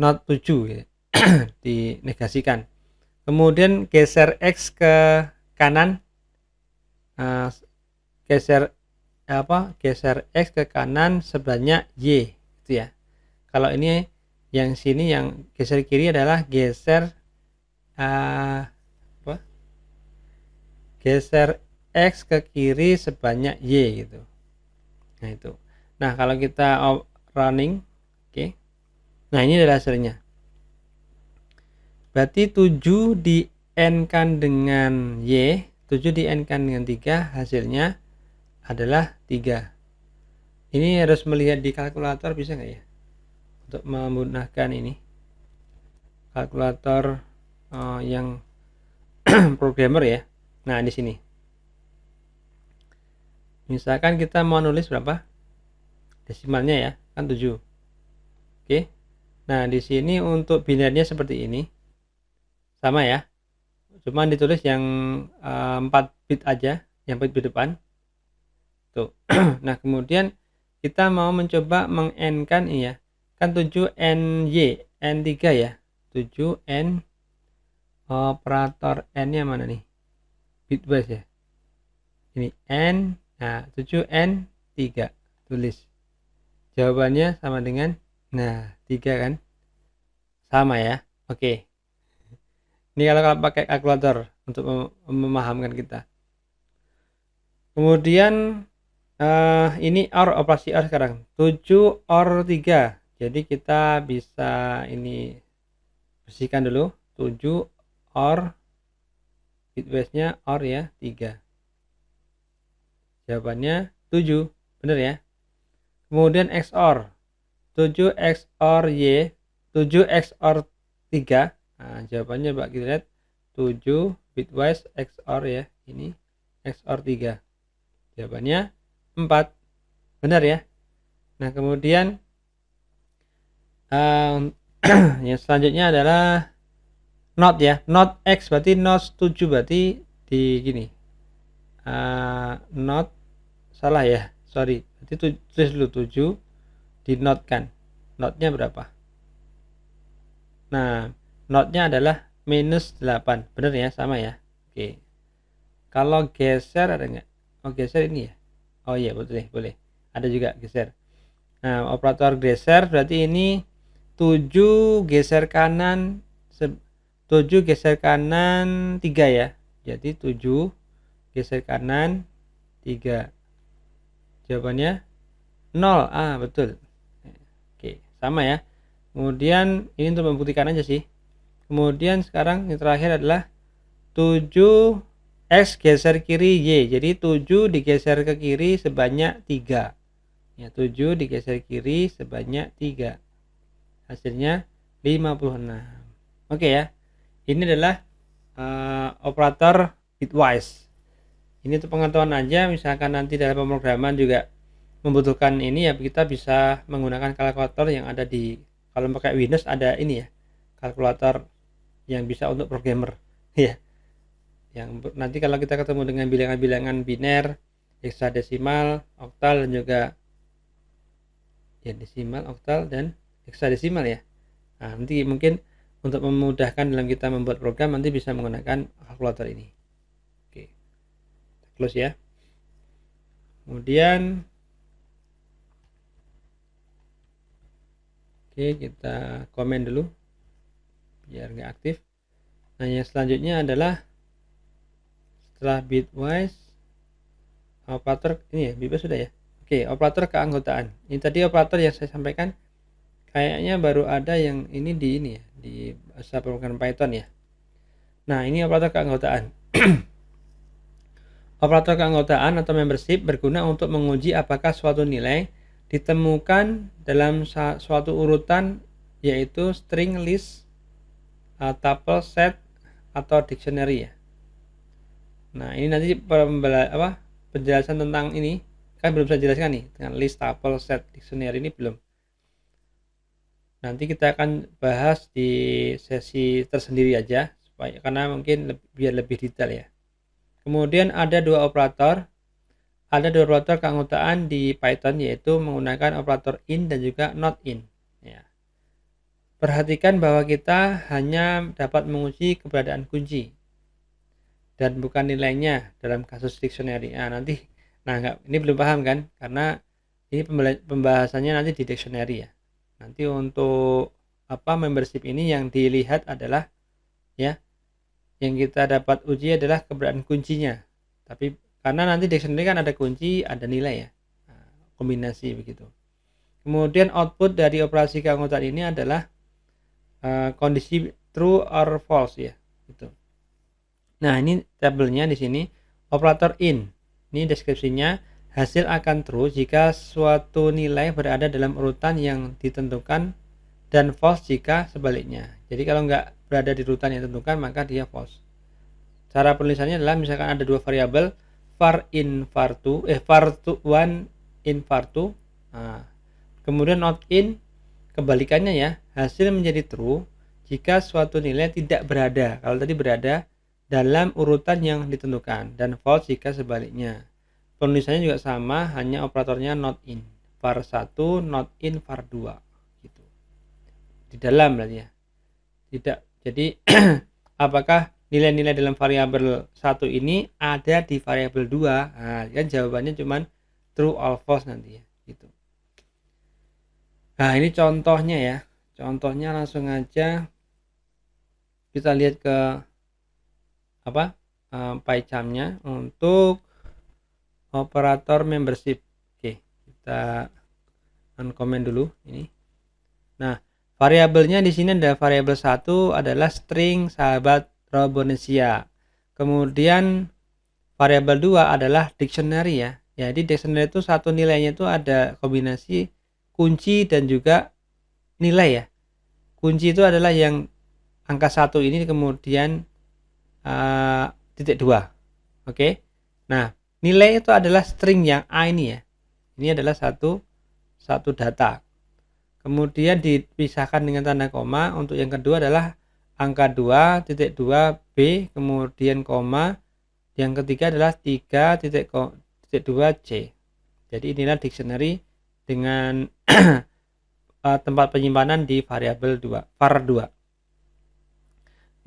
not 7 ya. Dinegasikan. Kemudian geser X ke kanan, geser X ke kanan sebanyak Y itu ya. Kalau ini yang sini yang geser kiri adalah geser geser X ke kiri sebanyak Y gitu. Nah itu. Nah kalau kita running, oke. Nah ini adalah hasilnya. Berarti 7 di N-kan dengan Y, 7 di N-kan dengan 3, hasilnya adalah 3. Ini harus melihat di kalkulator, bisa nggak ya? Untuk memudahkan ini. Kalkulator yang programmer ya. Nah, di sini. Misalkan kita mau nulis berapa? Desimalnya ya, kan 7. Oke. Nah, di sini untuk binarnya seperti ini. Sama ya, cuman ditulis yang 4 bit aja, yang bit depan tuh. Nah kemudian kita mau mencoba meng-N-kan ini ya, kan 7NY N3 ya, 7N operator N nya mana nih, bitwise ya, ini N. Nah 7N3 tulis, jawabannya sama dengan 3 kan, sama ya. Oke. Ini kalau pakai kalkulator untuk memahamkan kita. Kemudian ini OR, operasi OR sekarang 7 OR 3. Jadi kita bisa ini bersihkan dulu, 7 OR bitwise-nya OR ya, 3. Jawabannya 7, benar ya. Kemudian XOR 7 XOR Y, 7 XOR 3. Nah, jawabannya Pak kita lihat 7 bitwise XOR ya, ini XOR 3. Jawabannya 4. Benar ya. Nah, kemudian yang selanjutnya adalah not ya. Not X berarti not 7, berarti di gini. Not salah ya. Sorry. Berarti tulis dulu 7 di not kan. Notnya berapa? Nah, notnya adalah minus 8. Benar ya, sama ya. Oke. Kalau geser ada nggak? Oh, geser ini ya. Oh iya, betul, boleh. Ada juga geser. Nah, operator geser berarti ini 7 geser kanan 7 geser kanan 3 ya. Jadi 7 geser kanan 3. Jawabannya 0. Betul. Oke, sama ya. Kemudian ini untuk membuktikan aja sih. Kemudian sekarang yang terakhir adalah 7 X geser kiri Y. Jadi 7 digeser ke kiri sebanyak 3. Ya, 7 digeser kiri sebanyak 3. Hasilnya 56. Oke ya. Ini adalah operator bitwise. Ini untuk pengetahuan aja, misalkan nanti dalam pemrograman juga membutuhkan ini ya, kita bisa menggunakan kalkulator yang ada di, kalau pakai Windows ada ini ya, kalkulator yang bisa untuk programmer ya, yang nanti kalau kita ketemu dengan bilangan-bilangan biner, heksadesimal, oktal, dan juga ya desimal, oktal, dan heksadesimal ya. Nah, nanti mungkin untuk memudahkan dalam kita membuat program nanti bisa menggunakan kalkulator ini. Oke, close ya. Kemudian kita komen dulu biar nggak aktif. Nah, yang selanjutnya adalah setelah bitwise operator ini ya, bitwise sudah ya. Oke, operator keanggotaan. Ini tadi operator yang saya sampaikan, kayaknya baru ada yang ini ya, di bahasa pemrograman Python ya. Nah, ini operator keanggotaan. Operator keanggotaan atau membership berguna untuk menguji apakah suatu nilai ditemukan dalam suatu urutan, yaitu string, list, tuple, set, atau dictionary ya. Nah, ini nanti penjelasan tentang ini kan belum saya jelaskan nih, dengan list, tuple, set, dictionary ini belum. Nanti kita akan bahas di sesi tersendiri aja supaya karena mungkin biar lebih detail ya. Kemudian ada dua operator keanggotaan di Python, yaitu menggunakan operator in dan juga not in ya. Perhatikan bahwa kita hanya dapat menguji keberadaan kunci dan bukan nilainya dalam kasus dictionary. Ini belum paham kan? Karena ini pembahasannya nanti di dictionary ya. Nanti untuk membership ini yang dilihat adalah ya, yang kita dapat uji adalah keberadaan kuncinya. Tapi karena nanti dictionary kan ada kunci, ada nilai ya. Kombinasi begitu. Kemudian output dari operasi keanggotaan ini adalah kondisi true or false ya, gitu. Nah, ini tabelnya di sini. Operator in. Ini deskripsinya, hasil akan true jika suatu nilai berada dalam urutan yang ditentukan dan false jika sebaliknya. Jadi kalau nggak berada di urutan yang ditentukan maka dia false. Cara penulisannya adalah misalkan ada dua variabel var in var2 var1 in var2. Nah, kemudian not in kebalikannya ya, hasil menjadi true jika suatu nilai tidak berada. Kalau tadi berada dalam urutan yang ditentukan dan false jika sebaliknya. Penulisannya juga sama, hanya operatornya not in. var1 not in var2 gitu. Di dalam berarti ya. Tidak. Jadi apakah nilai-nilai dalam variabel 1 ini ada di variabel 2? Nah, kan jawabannya cuman true or false nanti ya, gitu. Nah, ini contohnya ya. Contohnya langsung aja kita lihat ke PyCharm-nya untuk operator membership. Oke, kita uncomment dulu ini. Nah, variabelnya di sini ada variabel 1 adalah string sahabat Robonesia. Kemudian variabel 2 adalah dictionary ya. Jadi dictionary itu satu nilainya itu ada kombinasi kunci dan juga nilai ya. Kunci itu adalah yang angka 1 ini kemudian titik 2. Oke. Nah, nilai itu adalah string yang A ini ya. Ini adalah satu data. Kemudian dipisahkan dengan tanda koma. Untuk yang kedua adalah angka 2 titik 2 B, kemudian koma. Yang ketiga adalah 3 titik 2 C. Jadi inilah dictionary dengan tempat penyimpanan di variabel 2 var2.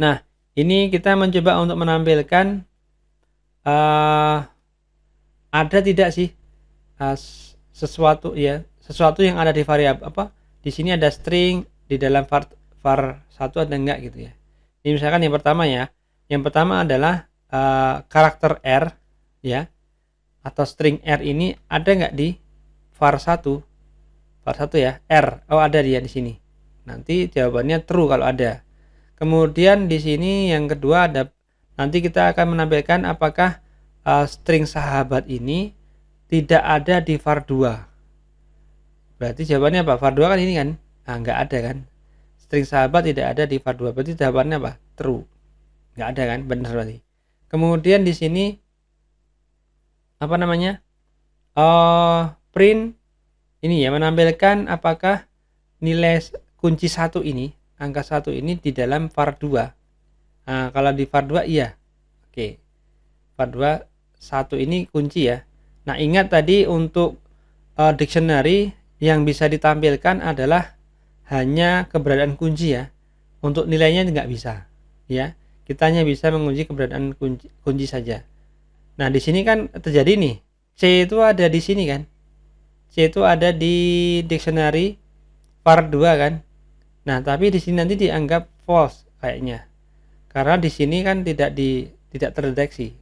Nah, ini kita mencoba untuk menampilkan ada tidak sih sesuatu yang ada di variabel di sini ada string di dalam var1 ada enggak gitu ya. Ini misalkan yang pertama adalah karakter R ya, atau string R ini ada enggak di var1 ya, R. Ada dia di sini. Nanti jawabannya true kalau ada. Kemudian di sini yang kedua ada, nanti kita akan menampilkan apakah string sahabat ini tidak ada di var2. Berarti jawabannya apa? var2 kan ini kan? Nggak ada kan? String sahabat tidak ada di var2. Berarti jawabannya apa? True. Nggak ada kan? Benar berarti. Kemudian di sini print ini ya, menampilkan apakah nilai kunci 1 ini, angka 1 ini di dalam var2. Nah, kalau di var2 iya. Oke. var2 1 ini kunci ya. Nah, ingat tadi untuk dictionary yang bisa ditampilkan adalah hanya keberadaan kunci ya. Untuk nilainya nggak bisa ya. Kita hanya bisa menguji keberadaan kunci saja. Nah, di sini kan terjadi nih. C itu ada di sini kan. C itu ada di dictionary var2 kan. Nah, tapi di sini nanti dianggap false kayaknya. Karena di sini kan tidak terdeteksi.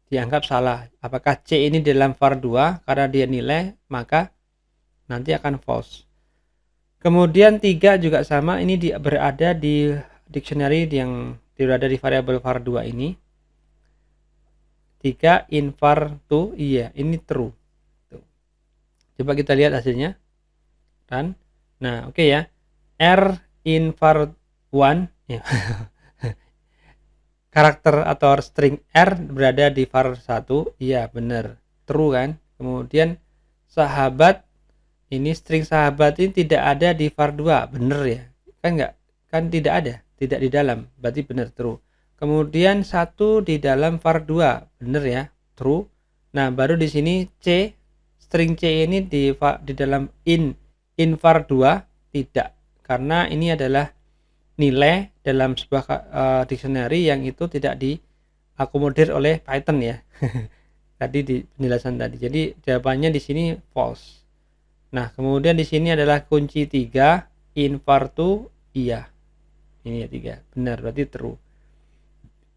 Dianggap salah. Apakah C ini dalam var2? Karena dia nilai, maka nanti akan false. Kemudian 3 juga sama, ini berada di dictionary yang berada di variabel var2 ini. 3 in var2, iya, ini true. Coba kita lihat hasilnya. Nah, oke ya. R in var1 ya. Karakter atau string R berada di var1, iya benar, true kan. Kemudian sahabat ini string sahabat ini tidak ada di var 2, bener ya? Kan enggak? Kan tidak ada, tidak di dalam, berarti benar, true. Kemudian 1 di dalam var 2, bener ya? True. Nah, baru di sini C, string C ini di dalam in var 2, tidak. Karena ini adalah nilai dalam sebuah dictionary yang itu tidak diakomodir oleh Python ya. Tadi di penjelasan tadi. Jadi jawabannya di sini false. Nah, kemudian di sini adalah kunci 3, in var 2 iya. Ini ya 3. Benar, berarti true.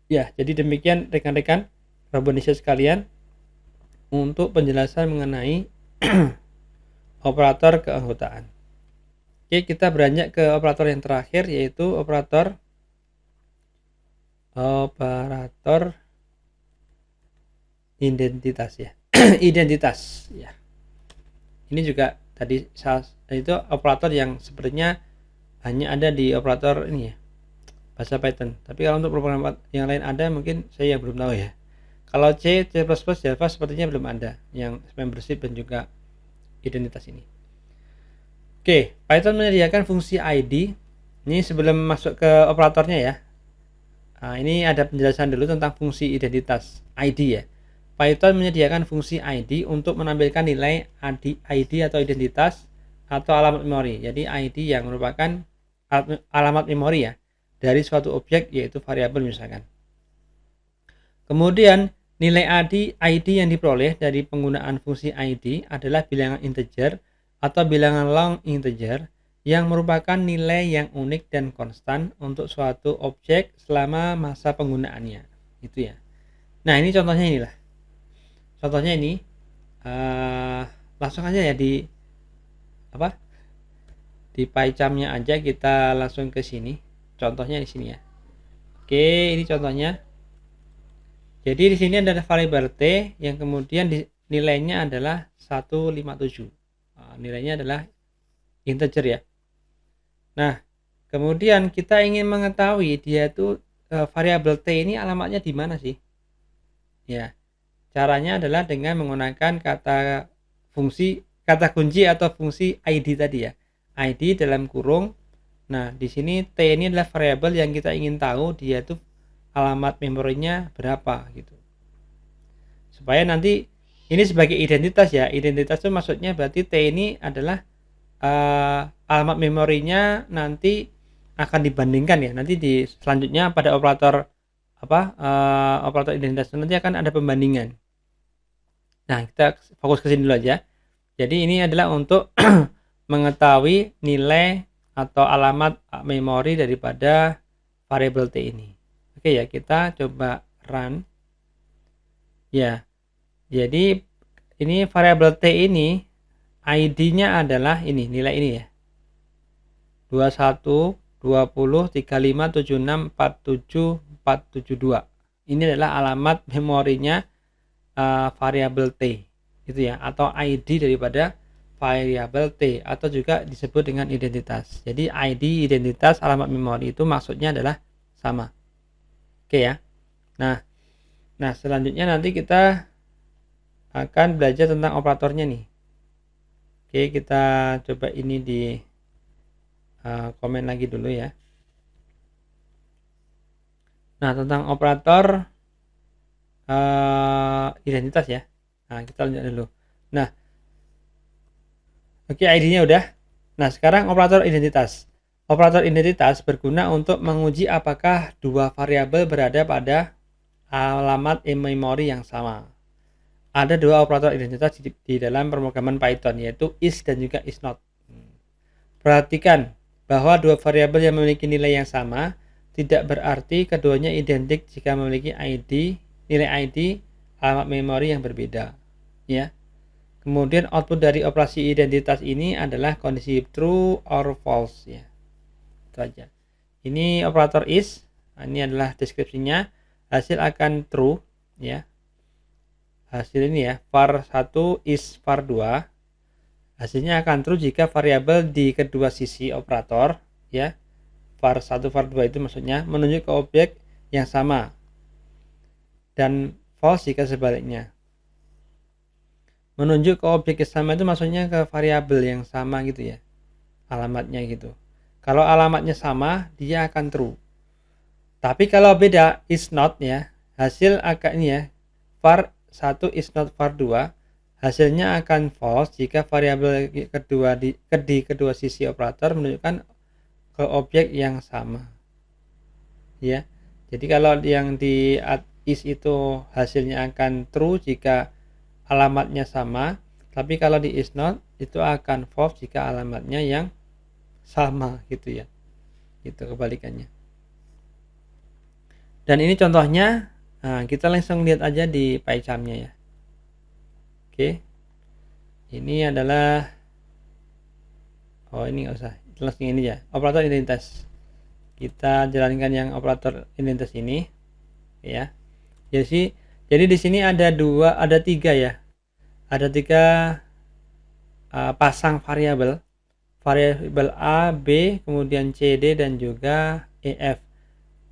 Ya, jadi demikian rekan-rekan Robonesia sekalian untuk penjelasan mengenai operator keanggotaan. Oke, kita beranjak ke operator yang terakhir, yaitu operator identitas ya. Identitas ya. Ini juga tadi itu operator yang sepertinya hanya ada di operator ini ya, bahasa Python. Tapi kalau untuk program yang lain ada, mungkin saya yang belum tahu ya. Kalau C++, Java sepertinya belum ada yang membership dan juga identitas ini. Oke, Python menyediakan fungsi ID. Ini sebelum masuk ke operatornya ya. Nah, ini ada penjelasan dulu tentang fungsi identitas ID ya. Python menyediakan fungsi ID untuk menampilkan nilai ID atau identitas atau alamat memori. Jadi ID yang merupakan alamat memori ya dari suatu objek, yaitu variabel misalkan. Kemudian nilai ID yang diperoleh dari penggunaan fungsi ID adalah bilangan integer atau bilangan long integer yang merupakan nilai yang unik dan konstan untuk suatu objek selama masa penggunaannya. Itu ya. Nah, ini contohnya inilah. Contohnya ini langsung aja ya di PyCharm-nya aja, kita langsung ke sini. Contohnya di sini ya. Oke, ini contohnya. Jadi di sini ada variabel T yang kemudian nilainya adalah 157. Nilainya adalah integer ya. Nah, kemudian kita ingin mengetahui dia itu variabel T ini alamatnya di mana sih? Ya. Caranya adalah dengan menggunakan kata kunci atau fungsi ID tadi ya. ID dalam kurung. Nah, di sini T ini adalah variabel yang kita ingin tahu dia itu alamat memorinya berapa gitu. Supaya nanti ini sebagai identitas ya. Identitas itu maksudnya berarti T ini adalah alamat memorinya nanti akan dibandingkan ya. Nanti di selanjutnya pada operator operator identitas nanti akan ada pembandingan. Nah, kita fokus ke sini dulu aja. Jadi ini adalah untuk mengetahui nilai atau alamat memori daripada variabel T ini. Oke ya, kita coba run. Ya, jadi ini variabel T ini ID-nya adalah ini, nilai ini ya. 21, 20, 35, 76, 47, 472. Ini adalah alamat memorinya variabel T itu ya, atau ID daripada variabel T, atau juga disebut dengan identitas. Jadi ID, identitas, alamat memori itu maksudnya adalah sama. Oke ya. Nah selanjutnya nanti kita akan belajar tentang operatornya nih. Oke, kita coba ini di komen lagi dulu ya. Nah, tentang operator identitas ya. Nah, kita lanjut dulu. Nah, oke, ID-nya udah. Nah, sekarang operator identitas. Operator identitas berguna untuk menguji apakah dua variabel berada pada alamat memori yang sama. Ada dua operator identitas di dalam pemrograman Python, yaitu is dan juga is not. Perhatikan bahwa dua variabel yang memiliki nilai yang sama tidak berarti keduanya identik jika memiliki nilai ID alamat memori yang berbeda ya. Kemudian output dari operasi identitas ini adalah kondisi true or false ya. Itu aja. Ini operator is. Nah, ini adalah deskripsinya. Hasil akan true ya. Hasil ini ya, var 1 is var 2. Hasilnya akan true jika variabel di kedua sisi operator ya. var 1 var 2 itu maksudnya menunjuk ke objek yang sama. Dan false jika sebaliknya. menunjuk ke objek yang sama itu maksudnya ke variabel yang sama gitu ya, alamatnya gitu. Kalau alamatnya sama, dia akan true. Tapi kalau beda, is not ya, hasil akan ini ya, var 1 is not var 2, hasilnya akan false jika variabel kedua di kedua sisi operator menunjukkan ke objek yang sama. Ya. Jadi kalau yang di is itu hasilnya akan true jika alamatnya sama, tapi kalau di is not itu akan false jika alamatnya yang sama gitu ya. Gitu kebalikannya. Dan ini contohnya, nah, kita langsung lihat aja di PyCharm-nya ya. Oke. Ini adalah ini nggak usah, langsung ini ya, operator identitas. Kita jalankan yang operator identitas ini ya. Jadi di sini ada tiga ya. Ada tiga pasang variabel A, B, kemudian C, D dan juga E, F.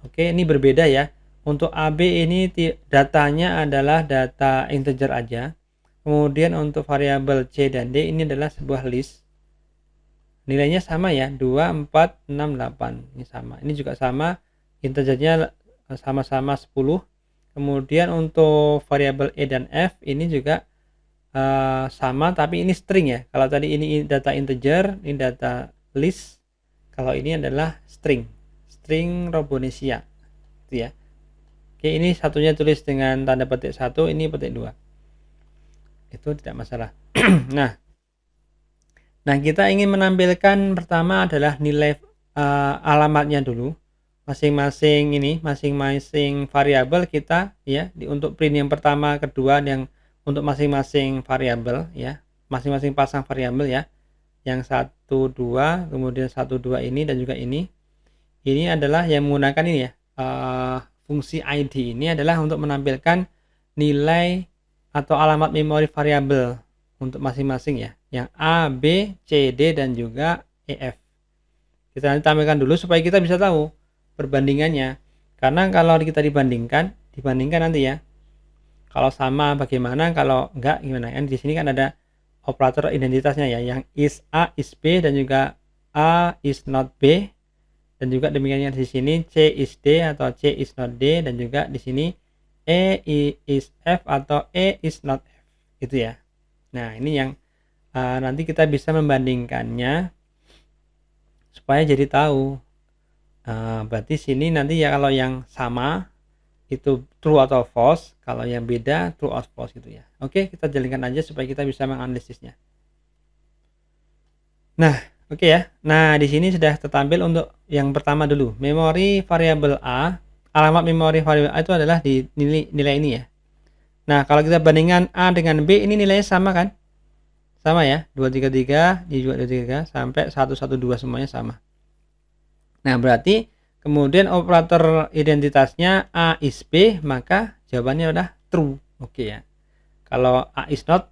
Oke, ini berbeda ya. Untuk A, B ini datanya adalah data integer aja. Kemudian untuk variabel C dan D ini adalah sebuah list. Nilainya sama ya, 2, 4, 6, 8. Ini sama. Ini juga sama, integernya sama-sama 10. Kemudian untuk variabel E dan F ini juga sama, tapi ini string ya. Kalau tadi ini data integer, ini data list. Kalau ini adalah string Robonesia gitu ya. Oke, ini satunya tulis dengan tanda petik 1, ini petik 2. Itu tidak masalah. Nah, kita ingin menampilkan pertama adalah nilai alamatnya dulu. Masing-masing variabel kita ya, untuk print yang pertama, kedua, yang untuk masing-masing variabel ya, masing-masing pasang variabel ya. Yang 1, 2, kemudian 1, 2 ini dan juga ini. Ini adalah yang menggunakan ini ya, fungsi ID ini adalah untuk menampilkan nilai atau alamat memori variabel untuk masing-masing ya, yang A, B, C, D dan juga E, F. Kita nanti tampilkan dulu supaya kita bisa tahu perbandingannya, karena kalau kita dibandingkan nanti ya, kalau sama bagaimana, kalau enggak gimana kan. Di sini kan ada operator identitasnya ya, yang is A is B dan juga A is not B, dan juga demikiannya di sini C is D atau C is not D, dan juga di sini E is F atau E is not F gitu ya. Nah, ini yang nanti kita bisa membandingkannya supaya jadi tahu. Berarti sini nanti ya, kalau yang sama itu true atau false, kalau yang beda true atau false gitu ya. Oke, kita jalankan aja supaya kita bisa menganalisisnya. Nah, oke ya. Nah, di sini sudah tertampil untuk yang pertama dulu, memori variabel A. Alamat memori variabel A itu adalah di nilai ini ya. Nah, kalau kita bandingkan A dengan B, ini nilainya sama kan? Sama ya, 233, di 233 sampai 112 semuanya sama. Nah, berarti kemudian operator identitasnya A is B, maka jawabannya udah true. Oke ya. Kalau A is not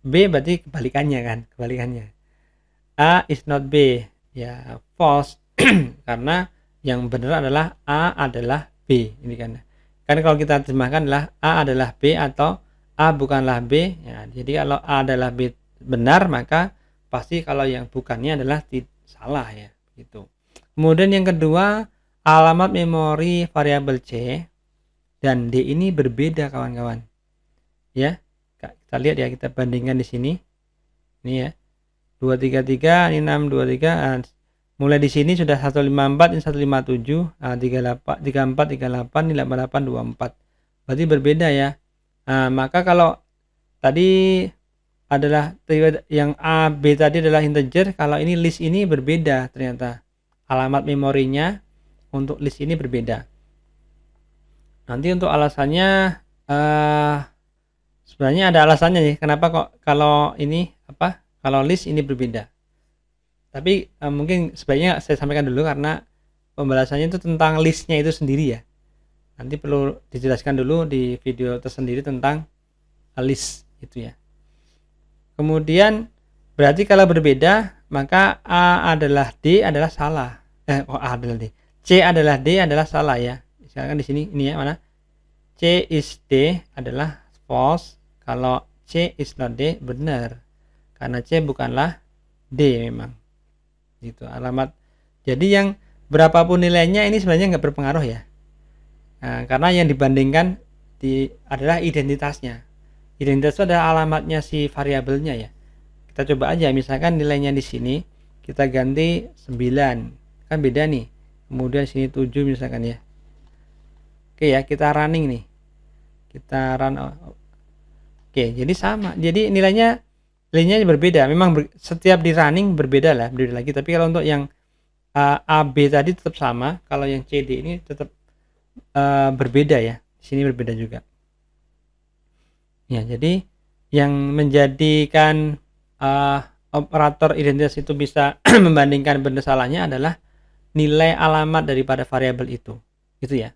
B berarti kebalikannya kan, kebalikannya. A is not B, ya false. Karena yang benar adalah A adalah B, ini kan. Kan kalau kita terjemahkan adalah A adalah B atau A bukanlah B. Ya, jadi kalau A adalah B benar, maka pasti kalau yang bukannya adalah salah ya, gitu. Kemudian yang kedua, alamat memori variabel C dan D ini berbeda kawan-kawan. Ya, kita lihat ya, kita bandingkan di sini. Ini ya, 233, ini 623. Mulai di sini sudah 154, ini 157, 34, 38, ini 88, 24. Berarti berbeda ya. Maka kalau tadi adalah yang A, B tadi adalah integer, kalau ini list ini berbeda ternyata. Alamat memorinya untuk list ini berbeda. Nanti untuk alasannya sebenarnya ada alasannya nih, kenapa kok kalau ini kalau list ini berbeda. Tapi mungkin sebaiknya saya sampaikan dulu karena pembahasannya itu tentang listnya itu sendiri ya. Nanti perlu dijelaskan dulu di video tersendiri tentang list itu ya. Kemudian berarti kalau berbeda, maka A adalah D adalah salah. A adalah D. C adalah D adalah salah ya. Misalkan di sini ini ya, mana? C is D adalah false. Kalau C is not D, benar. Karena C bukanlah D memang. Gitu alamat. Jadi yang berapapun nilainya ini sebenarnya nggak berpengaruh ya. Nah, karena yang dibandingkan adalah identitasnya. Identitas itu adalah alamatnya si variabelnya ya. Kita coba aja misalkan nilainya di sini kita ganti 9. Kan beda nih. Kemudian sini 7 misalkan ya. Oke ya, kita running nih. Kita run. Oke, jadi sama. Jadi nilainya berbeda. Memang setiap di running berbeda lagi. Tapi kalau untuk yang A, B tadi tetap sama. Kalau yang C, D ini tetap berbeda ya. Di sini berbeda juga. Ya, jadi yang menjadikan operator identitas itu bisa membandingkan benar salahnya adalah nilai alamat daripada variabel itu. Gitu ya.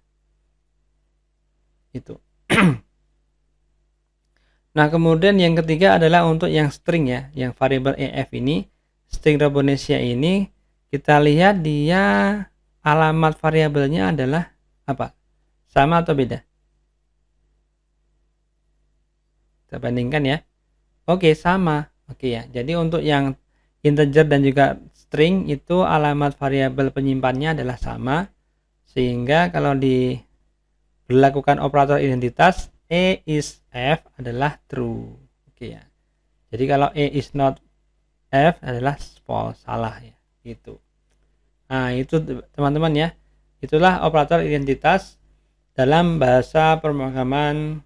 Itu. Nah, kemudian yang ketiga adalah untuk yang string ya, yang variabel EF ini, string Robonesia ini, kita lihat dia alamat variabelnya adalah apa? Sama atau beda? Kita bandingkan ya. Oke, sama. Oke ya. Jadi untuk yang integer dan juga string itu alamat variabel penyimpannya adalah sama. Sehingga kalau diberlakukan operator identitas E is F adalah true. Oke ya. Jadi kalau E is not F adalah false, salah ya. Gitu. Nah, itu teman-teman ya. Itulah operator identitas dalam bahasa pemrograman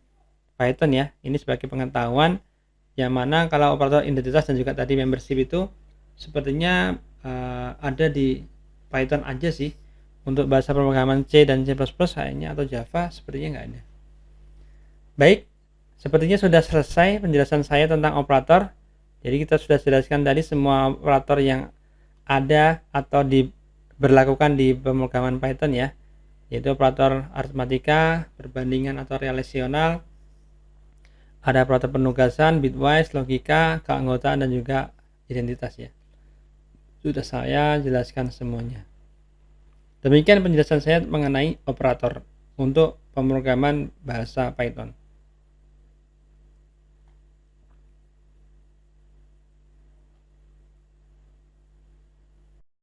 Python ya. Ini sebagai pengetahuan yang mana kalau operator identitas dan juga tadi membership itu sepertinya ada di Python aja sih. Untuk bahasa pemrograman C dan C++ kayaknya atau Java sepertinya nggak ada. Baik, sepertinya sudah selesai penjelasan saya tentang operator. Jadi kita sudah jelaskan tadi semua operator yang ada atau diberlakukan di pemrograman Python ya, yaitu operator aritmatika, perbandingan atau relasional, ada operator penugasan, bitwise, logika, keanggotaan dan juga identitas ya. Sudah saya jelaskan semuanya. Demikian penjelasan saya mengenai operator untuk pemrograman bahasa Python.